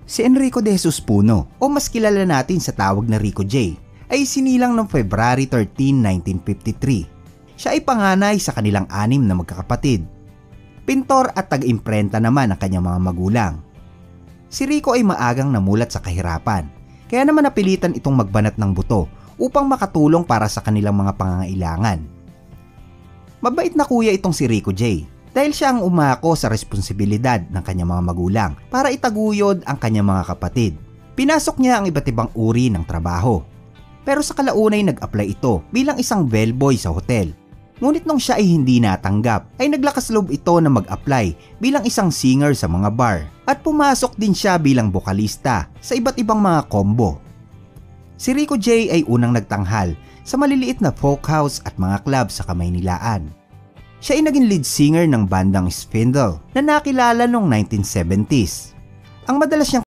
Si Enrico De Jesus Puno, o mas kilala natin sa tawag na Rico J, ay sinilang noong February 13, 1953. Siya ay panganay sa kanilang 6 na magkakapatid. Pintor at tag-imprenta naman ang kanyang mga magulang. Si Rico ay maagang namulat sa kahirapan, kaya naman napilitan itong magbanat ng buto upang makatulong para sa kanilang mga pangangailangan. Mabait na kuya itong si Rico J dahil siya ang umako sa responsibilidad ng kanyang mga magulang para itaguyod ang kanyang mga kapatid. Pinasok niya ang iba't ibang uri ng trabaho. Pero sa kalaunay nag-apply ito bilang isang bellboy sa hotel. Ngunit nung siya ay hindi natanggap, ay naglakas loob ito na mag-apply bilang isang singer sa mga bar at pumasok din siya bilang bokalista sa iba't ibang mga combo. Si Rico J ay unang nagtanghal sa maliliit na folk house at mga club sa Kamaynilaan. Siya ay naging lead singer ng bandang Spindle na nakilala noong 1970s. Ang madalas niyang